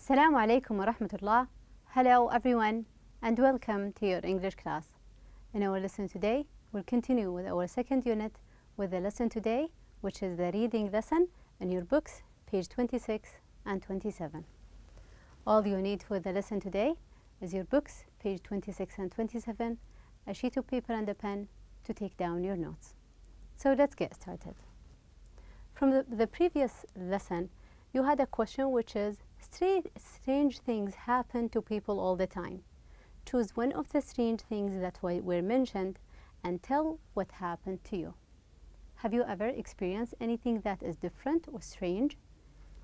Assalamu alaikum wa rahmatullah. Hello everyone and welcome to your English class. In our lesson today, we'll continue with our second unit with the lesson today, which is the reading lesson in your books, page 26 and 27. All you need for the lesson today is your books, page 26 and 27, a sheet of paper and a pen to take down your notes. So let's get started. From the previous lesson, you had a question which is, strange things happen to people all the time. Choose one of the strange things that were mentioned and tell what happened to you. Have you ever experienced anything that is different or strange?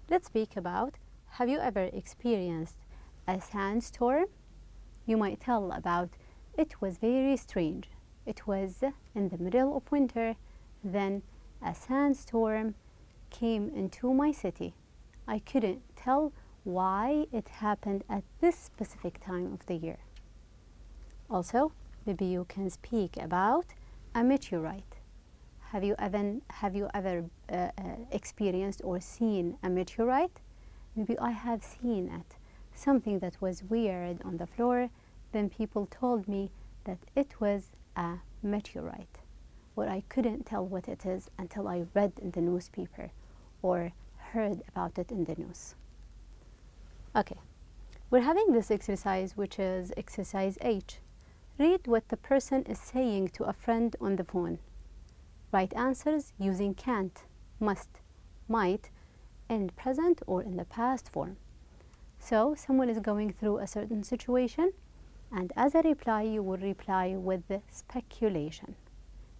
Let's speak about, have you ever experienced a sandstorm? You might tell about, it was very strange. It was in the middle of winter, then a sandstorm came into my city. I couldn't tell why it happened at this specific time of the year. Also, maybe you can speak about a meteorite. Have you ever experienced or seen a meteorite? Maybe I have seen it, something that was weird on the floor. Then people told me that it was a meteorite, but I couldn't tell what it is until I read in the newspaper or heard about it in the news. Okay, we're having this exercise, which is exercise H. Read what the person is saying to a friend on the phone. Write answers using can't, must, might in present or in the past form. So someone is going through a certain situation, and as a reply you will reply with the speculation.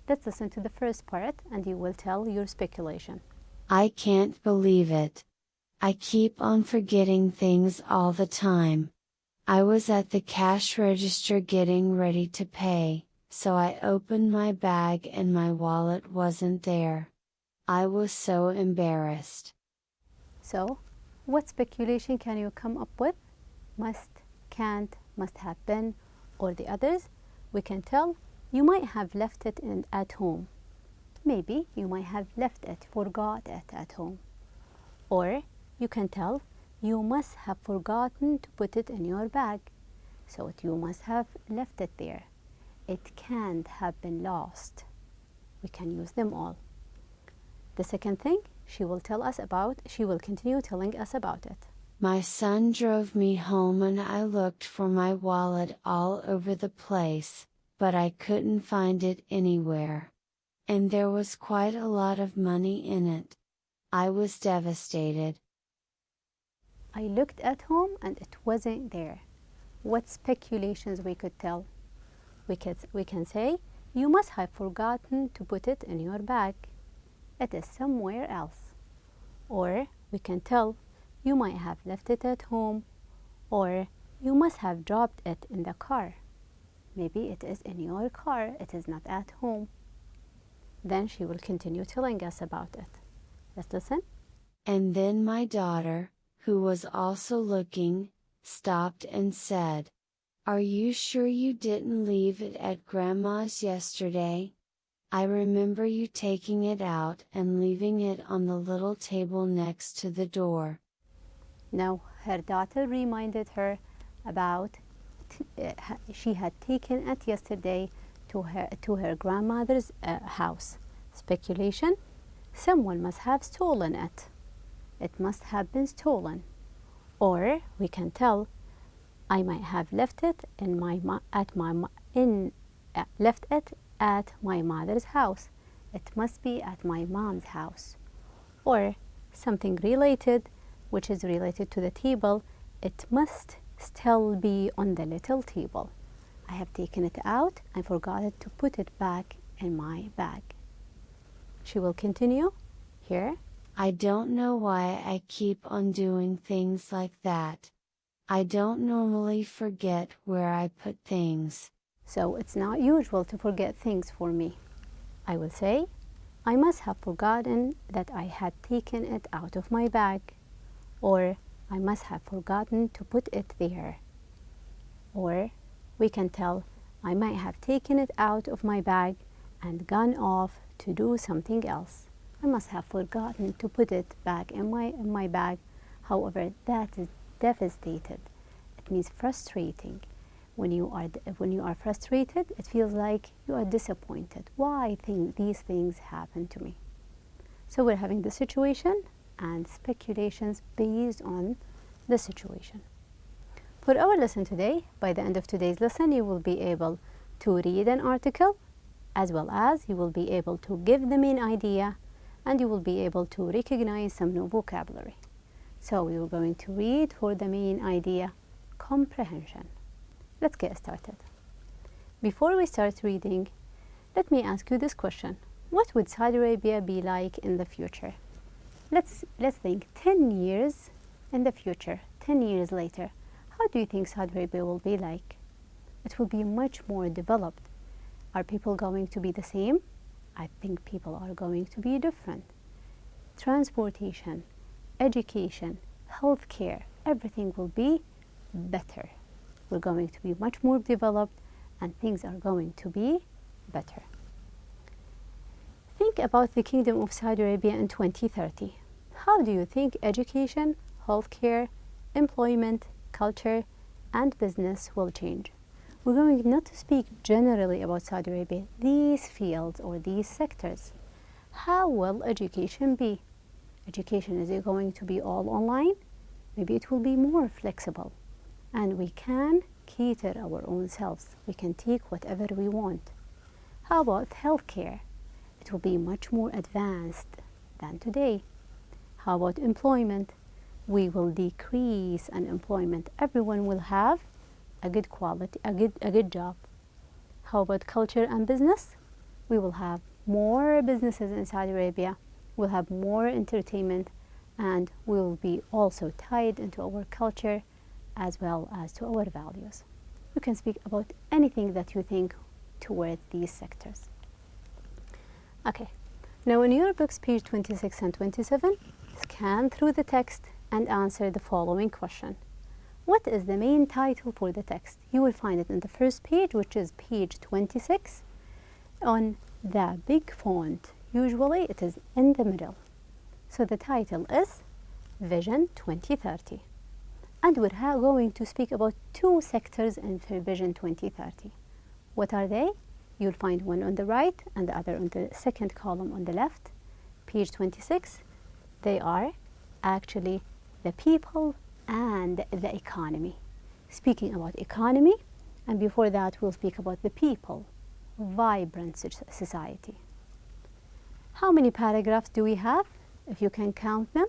Let's listen to the first part and you will tell your speculation. I can't believe it. I keep on forgetting things all the time. I was at the cash register getting ready to pay, so I opened my bag and my wallet wasn't there. I was so embarrassed. So, what speculation can you come up with? Must, can't, must have been, or the others? We can tell you might have left it at home. Maybe you might have left it, forgot it at home. Or you can tell you must have forgotten to put it in your bag. So you must have left it there. It can't have been lost. We can use them all. The second thing she will continue telling us about it. My son drove me home and I looked for my wallet all over the place, but I couldn't find it anywhere. And there was quite a lot of money in it. I was devastated. I looked at home and it wasn't there. What speculations we could tell? We can say, you must have forgotten to put it in your bag. It is somewhere else. Or we can tell, you might have left it at home. Or you must have dropped it in the car. Maybe it is in your car, it is not at home. Then she will continue telling us about it. Let's listen. And then my daughter, who was also looking, stopped and said, "Are you sure you didn't leave it at Grandma's yesterday? I remember you taking it out and leaving it on the little table next to the door." Now her daughter reminded her about she had taken it yesterday to her grandmother's house. Speculation: someone must have stolen it. It must have been stolen. Or we can tell, I might have left it at my mother's house. It must be at my mom's house. Or something related, which is related to the table. It must still be on the little table. I have taken it out and forgot to put it back in my bag. She will continue here. I don't know why I keep on doing things like that. I don't normally forget where I put things. So it's not usual to forget things for me. I will say, I must have forgotten that I had taken it out of my bag. Or I must have forgotten to put it there. Or we can tell, I might have taken it out of my bag and gone off to do something else. I must have forgotten to put it back in my bag. However, that devastated. It means frustrating. When you are frustrated, it feels like you are disappointed. Why these things happen to me? So we're having the situation and speculations based on the situation. For our lesson today, by the end of today's lesson, you will be able to read an article, as well as you will be able to give the main idea, and you will be able to recognize some new vocabulary. So we are going to read for the main idea, comprehension. Let's get started. Before we start reading, let me ask you this question. What would Saudi Arabia be like in the future? Let's think 10 years in the future, 10 years later. How do you think Saudi Arabia will be like? It will be much more developed. Are people going to be the same? I think people are going to be different. Transportation, education, healthcare, everything will be better. We're going to be much more developed and things are going to be better. Think about the Kingdom of Saudi Arabia in 2030. How do you think education, healthcare, employment, culture, and business will change? We're going not to speak generally about Saudi Arabia, these fields or these sectors. How will education be? Education, is it going to be all online? Maybe it will be more flexible. And we can cater our own selves. We can take whatever we want. How about healthcare? It will be much more advanced than today. How about employment? We will decrease unemployment. Everyone will have a good quality, a good job. How about culture and business? We will have more businesses in Saudi Arabia. We'll have more entertainment, and we will be also tied into our culture as well as to our values. You can speak about anything that you think towards these sectors. Okay, now in your books, page 26 and 27, scan through the text and answer the following question. What is the main title for the text? You will find it in the first page, which is page 26, on the big font. Usually it is in the middle. So the title is Vision 2030. And we're going to speak about two sectors in Vision 2030. What are they? You'll find one on the right and the other on the second column on the left. Page 26. They are actually the people and the economy. Speaking about economy, and before that we'll speak about the people. Vibrant society. How many paragraphs do we have? If you can count them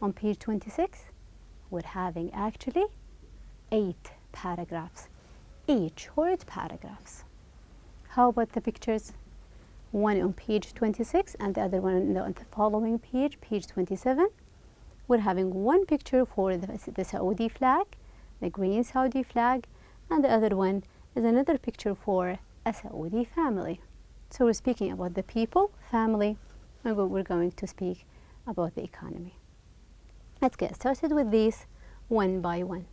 on page 26. We're having actually 8 paragraphs, each short paragraphs. How about the pictures? One on page 26 and the other one on the following page, page 27. We're having one picture for the Saudi flag, the green Saudi flag, and the other one is another picture for a Saudi family. So we're speaking about the people, family, and we're going to speak about the economy. Let's get started with these one by one.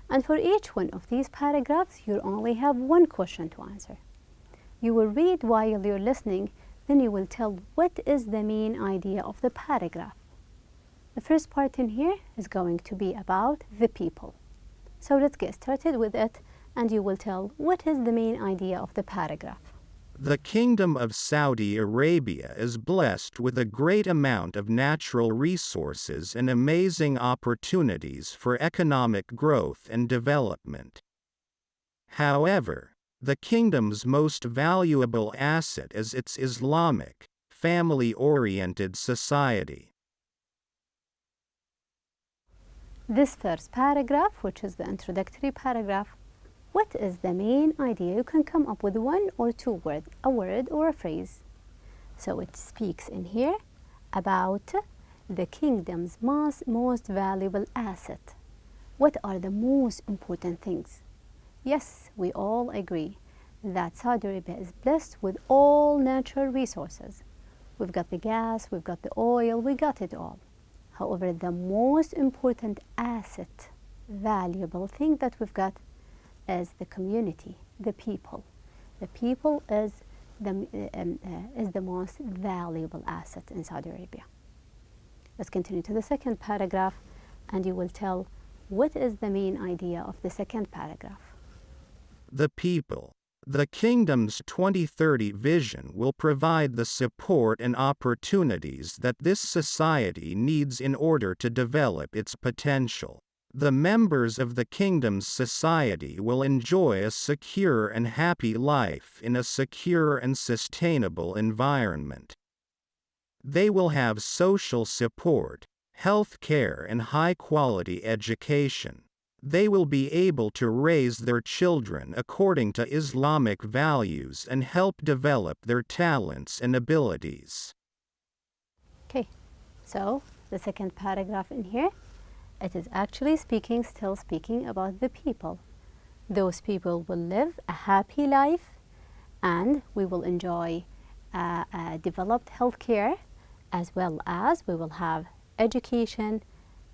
And for each one of these paragraphs, you only have one question to answer. You will read while you're listening, then you will tell what is the main idea of the paragraph. The first part in here is going to be about the people. So let's get started with it, and you will tell what is the main idea of the paragraph. The Kingdom of Saudi Arabia is blessed with a great amount of natural resources and amazing opportunities for economic growth and development. However, the kingdom's most valuable asset is its Islamic, family-oriented society. This first paragraph, which is the introductory paragraph, what is the main idea? You can come up with one or two words, a word or a phrase. So it speaks in here about the kingdom's most valuable asset. What are the most important things? Yes, we all agree that Saudi Arabia is blessed with all natural resources. We've got the gas, we've got the oil, we got it all. However, the most important asset, valuable thing that we've got is the community, the people. The people is the most valuable asset in Saudi Arabia. Let's continue to the second paragraph, and you will tell what is the main idea of the second paragraph? The people. The kingdom's 2030 vision will provide the support and opportunities that this society needs in order to develop its potential. The members of the kingdom's society will enjoy a secure and happy life in a secure and sustainable environment. They will have social support, health care, and high-quality education. They will be able to raise their children according to Islamic values and help develop their talents and abilities. Okay, so the second paragraph in here, it is actually still speaking about the people. Those people will live a happy life, and we will enjoy developed healthcare, as well as we will have education,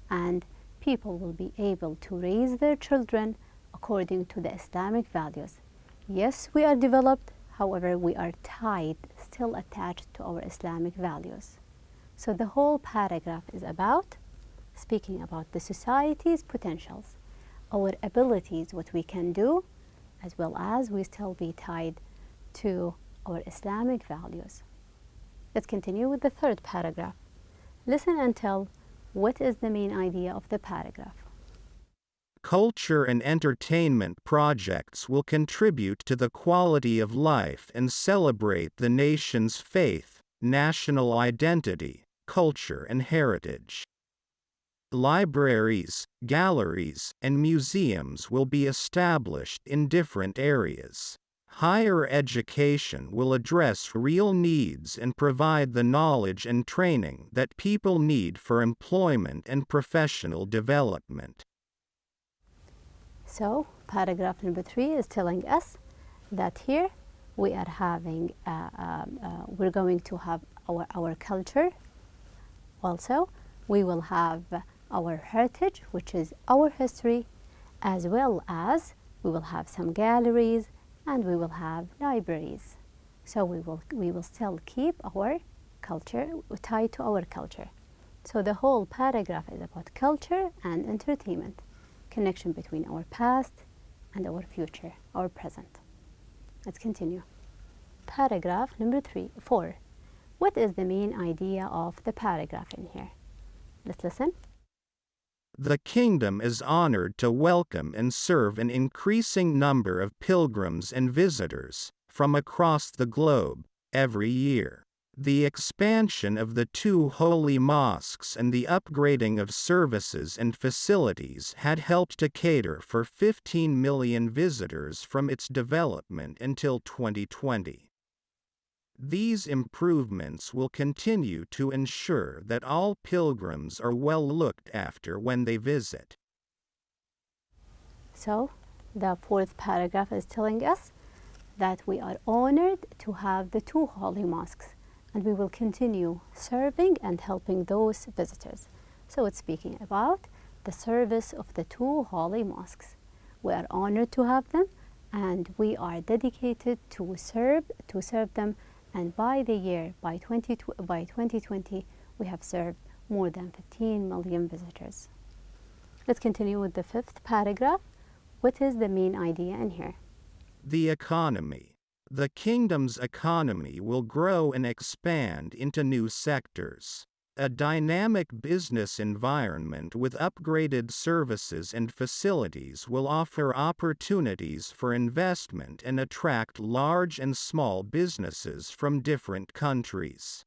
and people will be able to raise their children according to the Islamic values. Yes, we are developed, however, we are still attached to our Islamic values. So the whole paragraph is speaking about the society's potentials, our abilities, what we can do, as well as we still be tied to our Islamic values. Let's continue with the third paragraph. Listen and tell what is the main idea of the paragraph. Culture and entertainment projects will contribute to the quality of life and celebrate the nation's faith, national identity, culture, and heritage. Libraries, galleries, and museums will be established in different areas. Higher education will address real needs and provide the knowledge and training that people need for employment and professional development. So, paragraph number 3 is telling us that here we are having, we're going to have our culture. Also, we will have our heritage, which is our history, as well as we will have some galleries, and we will have libraries. So we will still keep our culture tied to our culture. So the whole paragraph is about culture and entertainment, connection between our past and our future, our present. Let's continue. Paragraph number 4. What is the main idea of the paragraph in here? Let's listen. The kingdom is honored to welcome and serve an increasing number of pilgrims and visitors from across the globe every year. The expansion of the 2 holy mosques and the upgrading of services and facilities had helped to cater for 15 million visitors from its development until 2020. These improvements will continue to ensure that all pilgrims are well looked after when they visit. So, the 4th paragraph is telling us that we are honored to have the 2 holy mosques, and we will continue serving and helping those visitors. So it's speaking about the service of the 2 holy mosques. We are honored to have them, and we are dedicated to serve them. And by 2020, we have served more than 15 million visitors. Let's continue with the 5th paragraph. What is the main idea in here? The economy. The kingdom's economy will grow and expand into new sectors. A dynamic business environment with upgraded services and facilities will offer opportunities for investment and attract large and small businesses from different countries.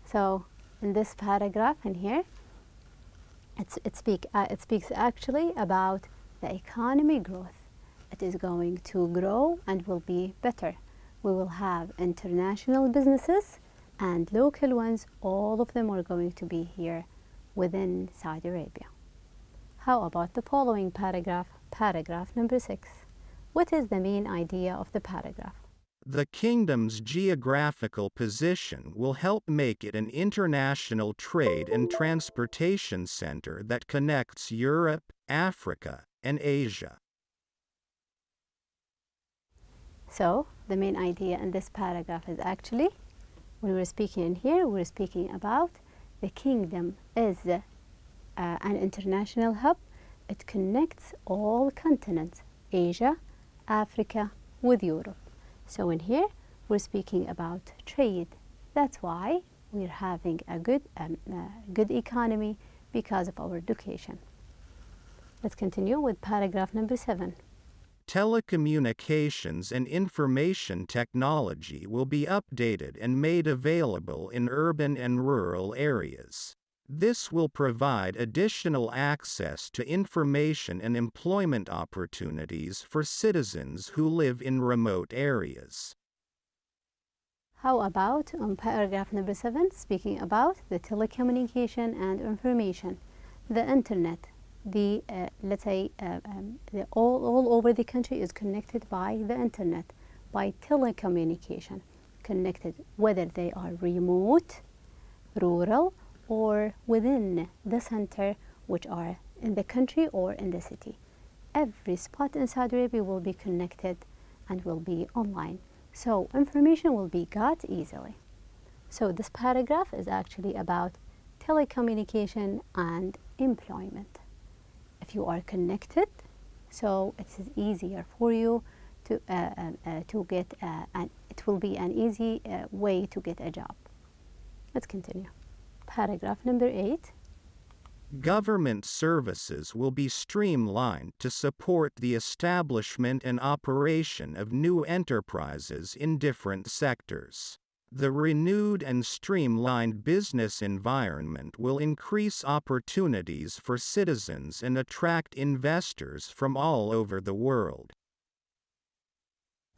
So, in this paragraph in here, it speaks actually about the economy growth. It is going to grow and will be better. We will have international businesses and local ones. All of them are going to be here within Saudi Arabia. How about the following paragraph, paragraph number 6? What is the main idea of the paragraph? The kingdom's geographical position will help make it an international trade and transportation center that connects Europe, Africa, and Asia. So, the main idea in this paragraph is actually, when we're speaking in here, we're speaking about the kingdom is an international hub. It connects all continents, Asia, Africa with Europe. So in here, we're speaking about trade. That's why we're having a good economy because of our education. Let's continue with paragraph number 7. Telecommunications and information technology will be updated and made available in urban and rural areas. This will provide additional access to information and employment opportunities for citizens who live in remote areas. How about on paragraph number 7, speaking about the telecommunication and information, the internet, let's say all over the country is connected by the internet, by telecommunication, connected whether they are remote, rural, or within the center, which are in the country or in the city. Every spot in Saudi Arabia will be connected and will be online. So information will be got easily. So this paragraph is actually about telecommunication and employment. If you are connected, so it is easier for you to get, and it will be an easy way to get a job. Let's continue. Paragraph number 8. Government services will be streamlined to support the establishment and operation of new enterprises in different sectors. The renewed and streamlined business environment will increase opportunities for citizens and attract investors from all over the world.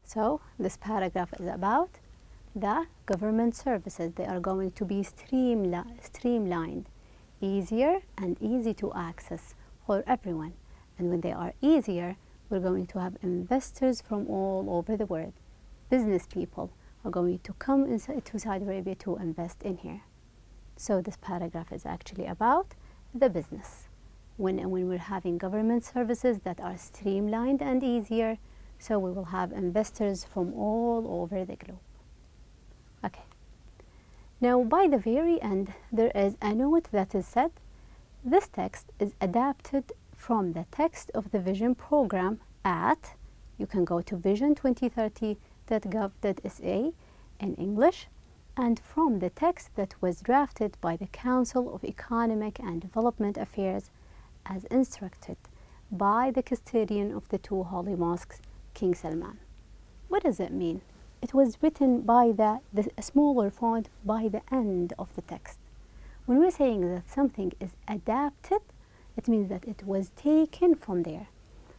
So, this paragraph is about the government services. They are going to be streamlined, easier and easy to access for everyone. And when they are easier, we're going to have investors from all over the world. Business people are going to come to Saudi Arabia to invest in here. So this paragraph is actually about the business. When we're having government services that are streamlined and easier, so we will have investors from all over the globe. Okay. Now, by the very end, there is a note that is said, this text is adapted from the text of the Vision program at, you can go to vision2030.gov.sa in English, and from the text that was drafted by the Council of Economic and Development Affairs as instructed by the custodian of the two holy mosques, King Salman. What does it mean? It was written by the smaller font by the end of the text. When we're saying that something is adapted, it means that it was taken from there.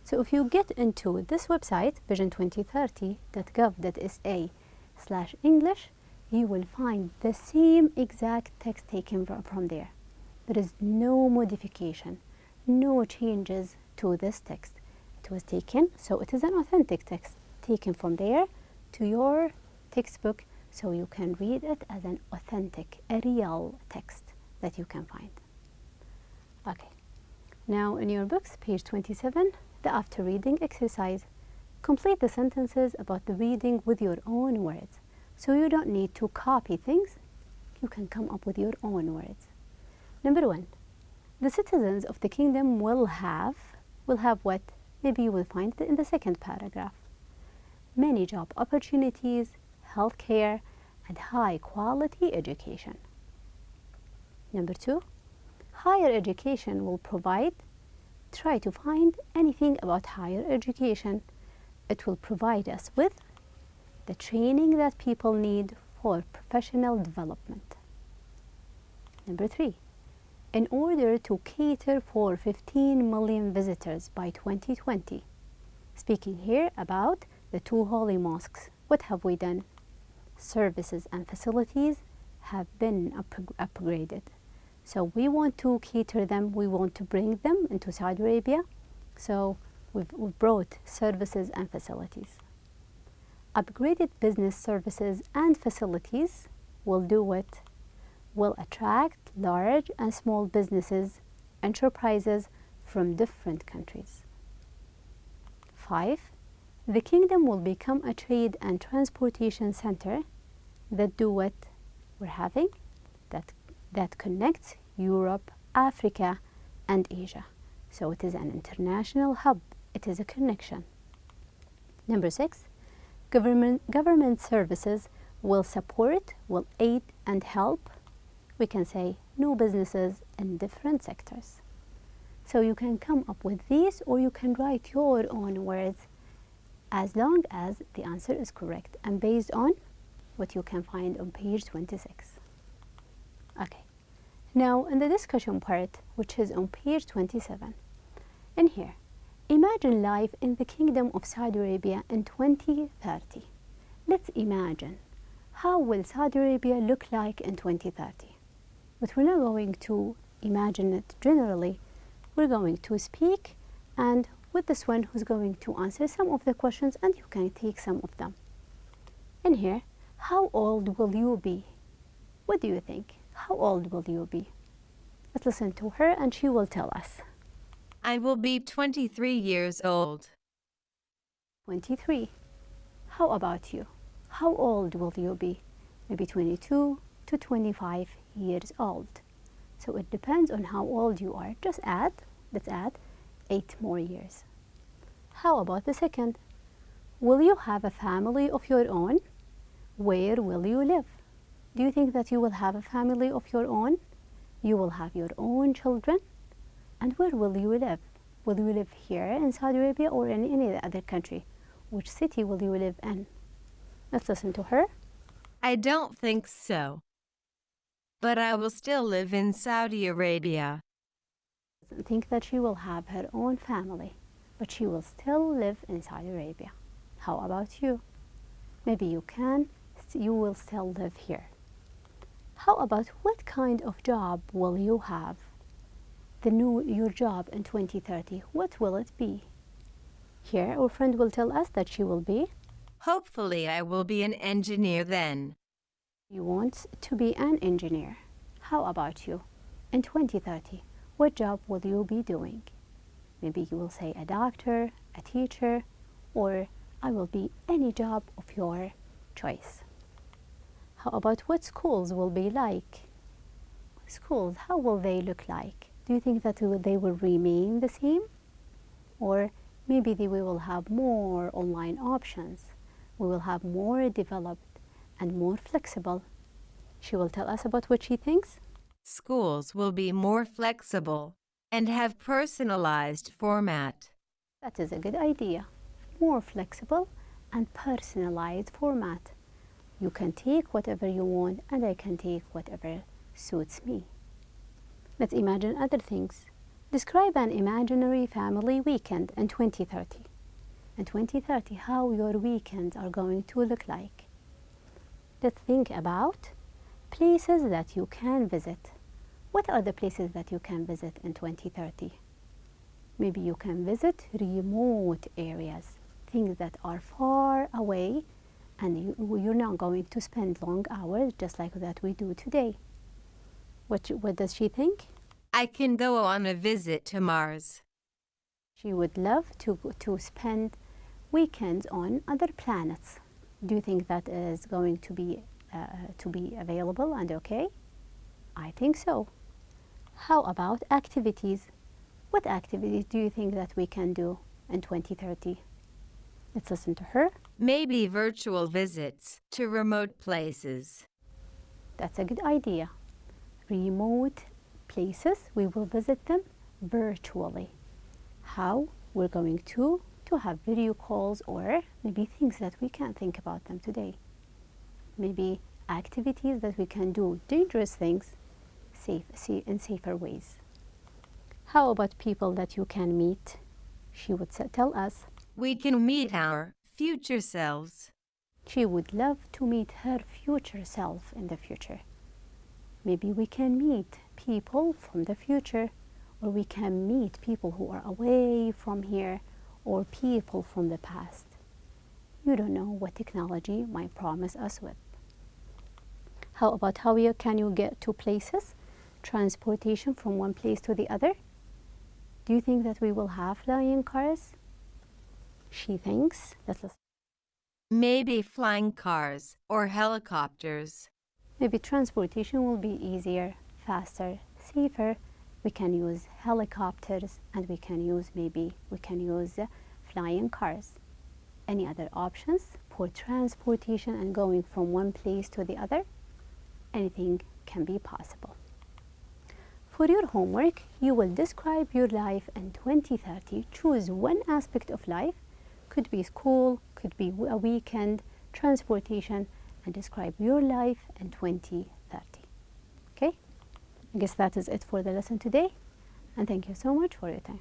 So if you get into this website, vision2030.gov.sa/English, you will find the same exact text taken from there. There is no modification, no changes to this text. It was taken, so it is an authentic text taken from there to your textbook, so you can read it as an authentic, a real text that you can find. Okay, now in your books, page 27, the after reading exercise. Complete the sentences about the reading with your own words. So you don't need to copy things, you can come up with your own words. Number 1, the citizens of the kingdom will have what? Maybe you will find it in the second paragraph. Many job opportunities, healthcare, and high quality education. Number 2, higher education will provide. Try to find anything about higher education. It will provide us with the training that people need for professional development. Number 3, in order to cater for 15 million visitors by 2020. Speaking here about the two holy mosques, what have we done? Services and facilities have been upgraded. So we want to cater them, we want to bring them into Saudi Arabia. So we've brought services and facilities. Upgraded business services and facilities will do what? Will attract large and small businesses, enterprises from different countries. 5, the kingdom will become a trade and transportation center that do what we're having, that connects Europe, Africa, and Asia. So it is an international hub. It is a connection. Number 6, government services will support, will aid and help. We can say new businesses in different sectors. So you can come up with these, or you can write your own words as long as the answer is correct and based on what you can find on page 26. Okay, now in the discussion part, which is on page 27, in here, imagine life in the Kingdom of Saudi Arabia in 2030. Let's imagine, how will Saudi Arabia look like in 2030? But we're not going to imagine it generally. We're going to speak, and with this one who's going to answer some of the questions, and you can take some of them. In here, how old will you be? What do you think? How old will you be? Let's listen to her and she will tell us. I will be 23 years old. 23. How about you? How old will you be? Maybe 22 to 25 years old. So it depends on how old you are. Let's add 8 more years. How about the second? Will you have a family of your own? Where will you live? Do you think that you will have a family of your own? You will have your own children? And where will you live? Will you live here in Saudi Arabia or in any other country? Which city will you live in? Let's listen to her. I don't think so. But I will still live in Saudi Arabia. I think that she will have her own family, but she will still live in Saudi Arabia. How about you? Maybe you will still live here. How about what kind of job will you have? Your job in 2030, what will it be? Here, our friend will tell us that she will be. Hopefully, I will be an engineer then. You want to be an engineer. How about you? In 2030, what job will you be doing? Maybe you will say a doctor, a teacher, or I will be any job of your choice. How about what schools will be like? Schools, how will they look like? Do you think that they will remain the same? Or maybe we will have more online options. We will have more developed and more flexible. She will tell us about what she thinks. Schools will be more flexible and have personalized format. That is a good idea. More flexible and personalized format. You can take whatever you want, and I can take whatever suits me. Let's imagine other things. Describe an imaginary family weekend in 2030. In 2030, how your weekends are going to look like. Let's think about places that you can visit. What are the places that you can visit in 2030? Maybe you can visit remote areas, things that are far away, and you're not going to spend long hours just like that we do today. What does she think? I can go on a visit to Mars. She would love to spend weekends on other planets. Do you think that is going to be available and okay? I think so. How about activities? What activities do you think that we can do in 2030? Let's listen to her. Maybe virtual visits to remote places. That's a good idea. Remote places, we will visit them virtually. How? We're going to have video calls, or maybe things that we can't think about them today. Maybe activities that we can do, dangerous things, in safer ways. How about people that you can meet? She would tell us. We can meet our future selves. She would love to meet her future self in the future. Maybe we can meet people from the future, or we can meet people who are away from here, or people from the past. You don't know what technology might promise us with. How about how can you get to places? Transportation from one place to the other. Do you think that we will have flying cars? She thinks. Let's listen. Maybe flying cars or helicopters. Maybe transportation will be easier, faster, safer, we can use helicopters, and we can use flying cars. Any other options for transportation and going from one place to the other? Anything can be possible. For your homework, you will describe your life in 2030. Choose one aspect of life, could be school, could be a weekend, transportation, and describe your life in 2030. Okay? I guess that is it for the lesson today, and thank you so much for your time.